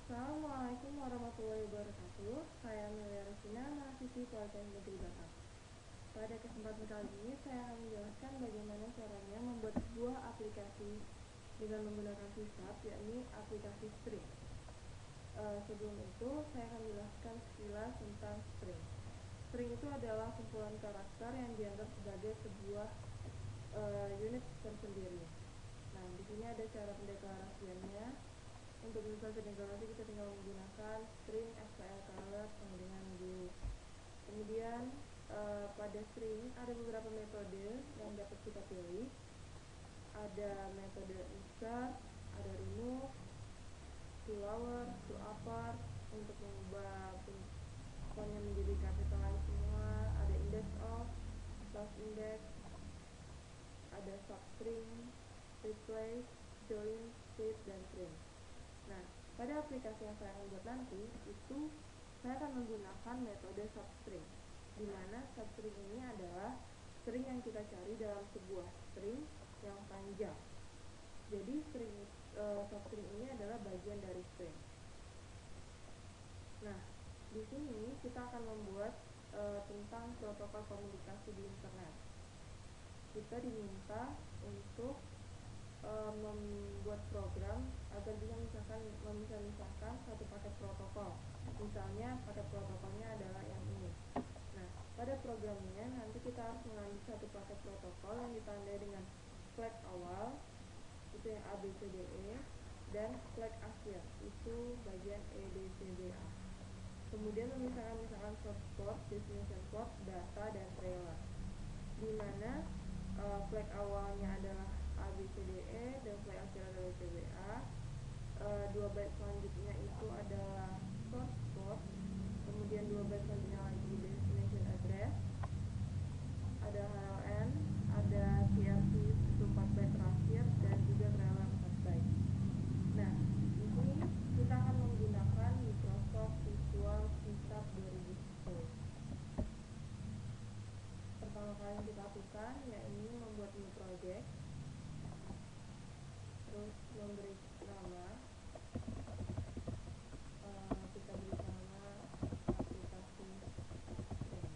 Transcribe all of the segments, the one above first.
Assalamualaikum warahmatullahi wabarakatuh. Saya Amelia Rosina, mahasiswi Politeknik Negeri Batam. Pada kesempatan kali ini saya akan menjelaskan bagaimana caranya membuat sebuah aplikasi dengan menggunakan C#, yakni aplikasi string. Sebelum itu saya akan menjelaskan sekilas tentang string. String itu adalah kumpulan karakter yang dianggap sebagai sebuah unit tersendiri. Nah, di sini ada cara pendeklarasiannya. Untuk misalnya deklarasi kita tinggal menggunakan string STL color sama dengan blue. Kemudian pada string ada beberapa metode yang dapat kita pilih. Ada metode insert, ada remove, to lower, to upper untuk mengubah fontnya menjadi capitalize semua. Ada index of, plus index, ada substring, replace, join, split, dan print. Nah, pada aplikasi yang saya akan buat nanti, itu saya akan menggunakan metode substring, di mana substring ini adalah string yang kita cari dalam sebuah string yang panjang. Jadi substring ini adalah bagian dari string. Nah, di sini kita akan membuat tentang protokol komunikasi di internet. Kita diminta untuk membuat program agar bisa memisahkan satu paket protokol. Misalnya paket protokolnya adalah yang ini. Nah, pada programnya nanti kita harus mengambil satu paket protokol yang ditandai dengan flag awal, itu yang A, B, C, D, E, dan flag akhir, itu bagian E, D, C, D, A. Kemudian memisahkan misalkan source port, destination port, data, dan trailer, di mana flag awalnya adalah A, B, C, D, E, dan flag akhir adalah C, B, A. 2 byte selanjutnya itu adalah source port, kemudian 2 byte selanjutnya lagi destination address, ada HLN, ada CRC itu 4 byte terakhir, dan juga trailer 4 byte. Nah, di sini kita akan menggunakan Microsoft Visual C# 2010. Pertama kali yang kita lakukan yakni membuat new project, terus memberi nama, kita beri nama aplikasi string.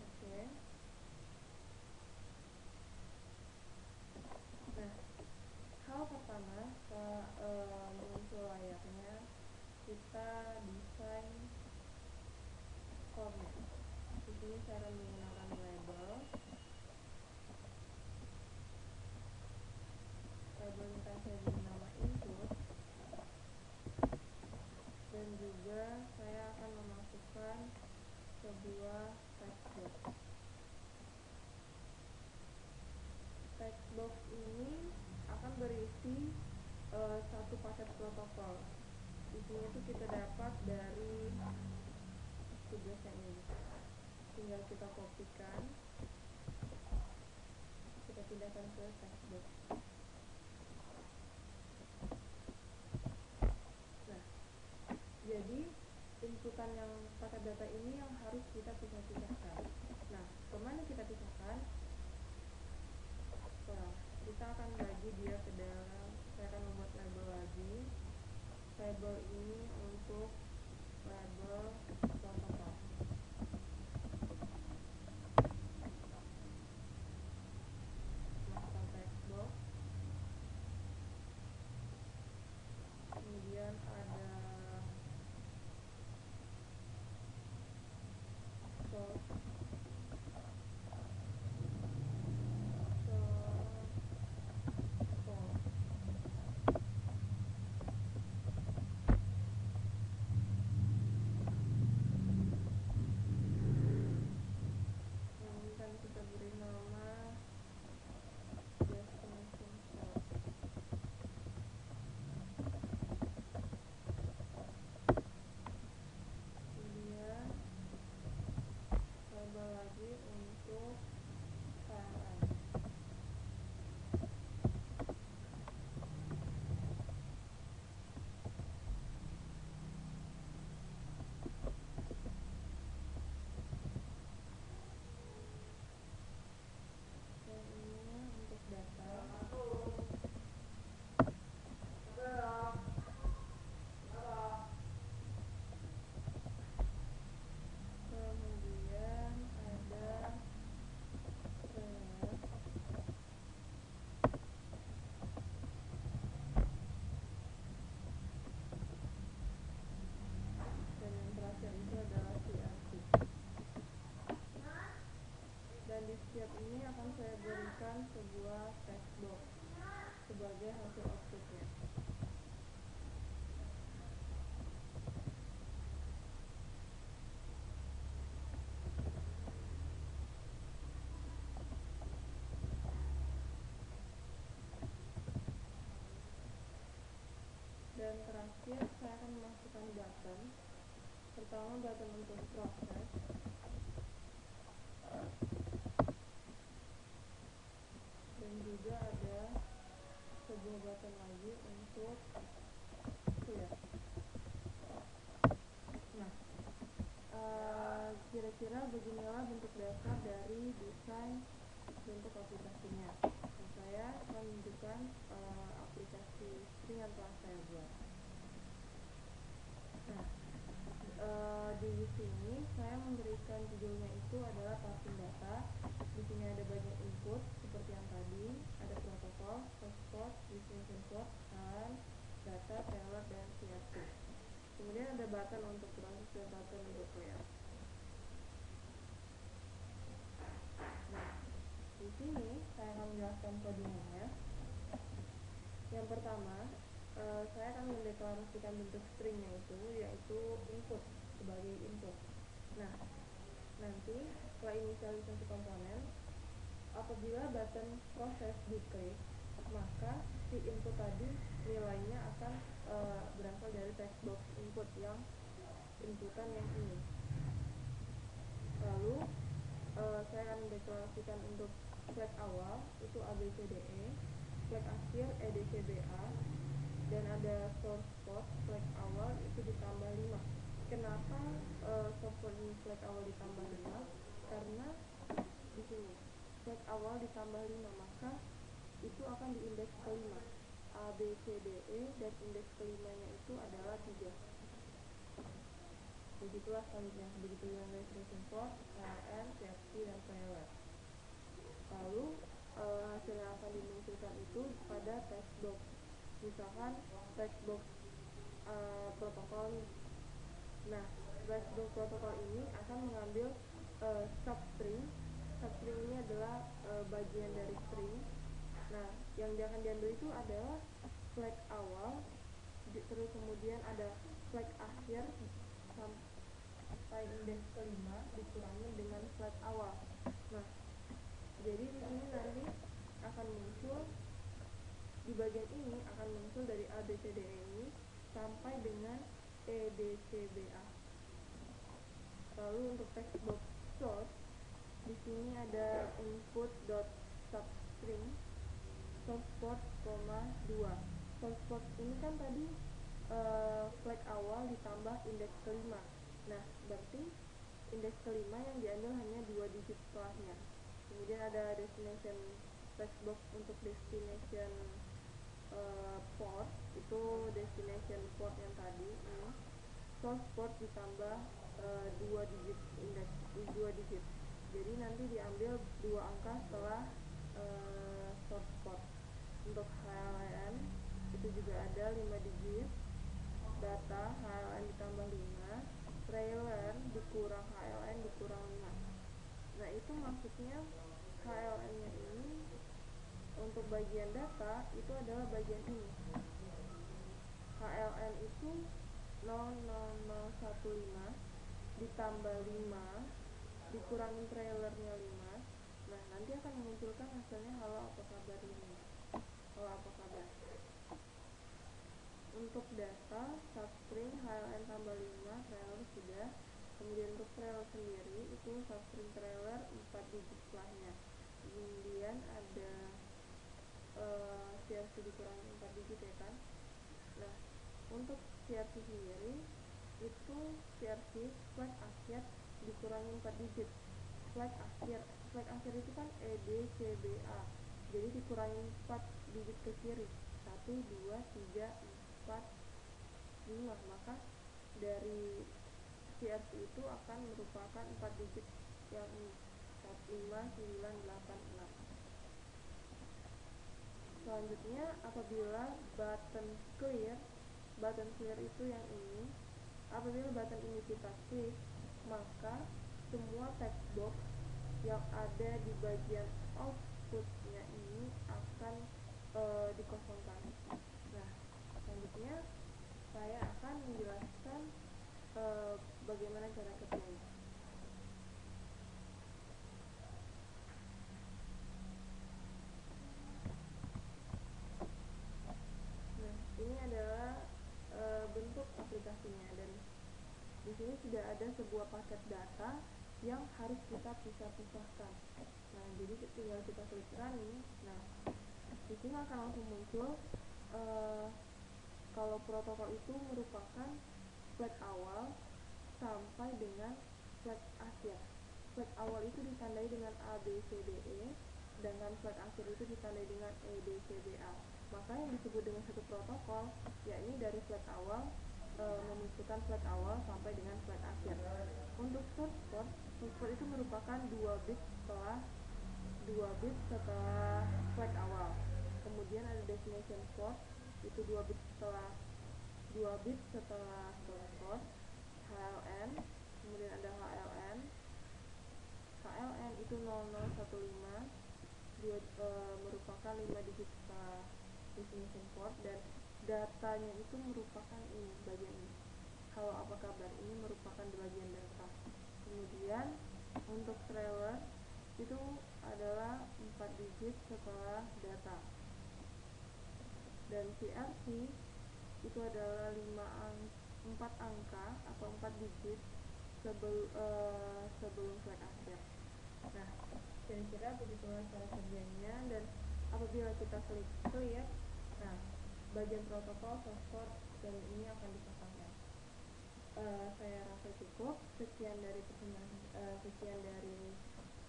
Oke. Nah, hal pertama muncul layarnya kita desain format. Di sini saya akan menggunakan label. Labelnya akan saya beri nama input, dan juga saya akan memasukkan sebuah text box. Text box ini akan berisi satu paket protokol. Isinya itu kita dapat dari tugas yang ini. Tinggal kita kopikan, kita pindahkan ke text box. Nah, jadi inputan yang paket data ini yang harus kita pisahkan. Nah, kemana kita pisahkan? Kita akan bagi dia ke dalam, saya akan membuat label lagi. Label ini untuk label protokol. Masukkan text box. Kemudian ada source port. setiap ini akan saya berikan sebuah text box sebagai hasil outputnya. Dan terakhir saya akan memasukkan button. Pertama button untuk proses, dan juga ada sebuah button lagi untuk clear. Nah, kira-kira beginilah bentuk dasar dari desain bentuk aplikasinya. Dan saya akan menunjukkan aplikasi string yang telah saya buat. Nah, di sini saya memberikan judulnya itu adalah passing data. Di sini ada banyak input seperti yang tadi, ada protokol, source port, destination port, dan data, trailer, dan CRT. Kemudian ada button untuk proses dan button untuk clear. Nah, di sini saya akan menjelaskan kodenya. Yang pertama, saya akan mendeklarasikan bentuk stringnya itu, yaitu input sebagai input. Nah, nanti setelah inisialisasi komponen, apabila button proses diklik, maka si input tadi nilainya akan berasal dari text box input yang inputan yang ini. Lalu saya akan mendeklarasikan untuk flag awal itu ABCDE, flag akhir EDCBA, dan ada source port flag awal itu ditambah 5. Kenapa source port ini flag awal ditambah 5? Karena di sini flag awal ditambah 5, maka itu akan di indeks kelima. ABCDE dan indeks kelimanya itu adalah 3. Begitulah selanjutnya, begitu yang destination port, KLN, CFC, dan trailer. Lalu hasil yang akan dimunculkan itu pada text box. Misalkan text box protokol. Nah, text box protokol ini akan mengambil substring. Substring ini adalah bagian dari string. Nah, yang akan diambil itu adalah flag awal, terus kemudian ada flag akhir sampai indeks kelima dikurangi dengan flag awal. Nah, jadi di sini nanti akan muncul di bagian ini akan muncul dari ABCDE ini sampai dengan EDCBA. Lalu untuk text box source, di sini ada input.substring source port, 2. Source port ini kan tadi flag awal ditambah indeks kelima. Nah, berarti indeks kelima yang diambil hanya 2 digit setelahnya. Kemudian ada destination text box untuk destination port, itu destination port yang tadi ini. Source port ditambah 2 digit indeks 2 digit. Jadi nanti diambil 2 angka setelah source port. Untuk HLN itu juga ada 5 digit. Data HLN ditambah 5, trailer dikurang HLN dikurang 5. Nah, itu maksudnya HLN nya ini untuk bagian data itu adalah bagian ini. HLN itu 00015 ditambah 5 dikurangin trailernya 5. Nah, nanti akan memunculkan hasilnya halo apa kabar 5. Halo apa kabar. Untuk data substring HLN tambah 5, trailer sudah. Kemudian untuk trailer sendiri itu substring trailer 4 digit setelahnya. Kemudian ada CRC dikurangi 4 digit ya kan. Nah, untuk CRC sendiri itu CRC flag akhir dikurangi 4 digit. Flag akhir itu kan EDCBA, jadi dikurangi 4 digit ke kiri, 1, 2, 3, 4, 5. Maka dari CRC itu akan merupakan 4 digit yang ini, 5, 9, 8, 6. Selanjutnya, apabila button clear itu yang ini, apabila button ini kita klik, maka semua text box yang ada di bagian outputnya ini akan dikosongkan. Nah, selanjutnya saya akan menjelaskan bagaimana cara kerjanya. Nah, ini adalah bentuk aplikasinya, dan di sini sudah ada sebuah paket data yang harus kita pisah-pisahkan. Nah, jadi tinggal kita klik running. Nah, di sini akan langsung muncul kalau protokol itu merupakan flag awal sampai dengan flag akhir. Flag awal itu ditandai dengan A, B, C, D, E, sedangkan flag akhir itu ditandai dengan E, B, C, D, A. Maka yang disebut dengan satu protokol, yakni dari flag awal memunculkan flag awal sampai dengan flag akhir. Untuk source port itu merupakan 2 bit setelah flag awal. Kemudian ada destination port, itu 2 bit setelah source port. HLN, kemudian ada HLN itu 0015, merupakan 5 digit setelah destination port, dan datanya itu merupakan ini, bagian ini. Halo, apa kabar? Ini merupakan bagian data. Kemudian untuk trailer itu adalah 4 digit setelah data. Dan CRC itu adalah 4 angka atau 4 digit sebelum flag akhir. Nah, kira-kira begitulah cara kerjanya, dan apabila kita klik clear, nah, bagian protokol source port dan ini akan dipasangkan. Saya rasa cukup. Sekian dari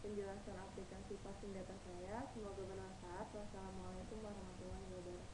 penjelasan aplikasi passing data saya. Semoga bermanfaat. Wassalamualaikum warahmatullahi wabarakatuh.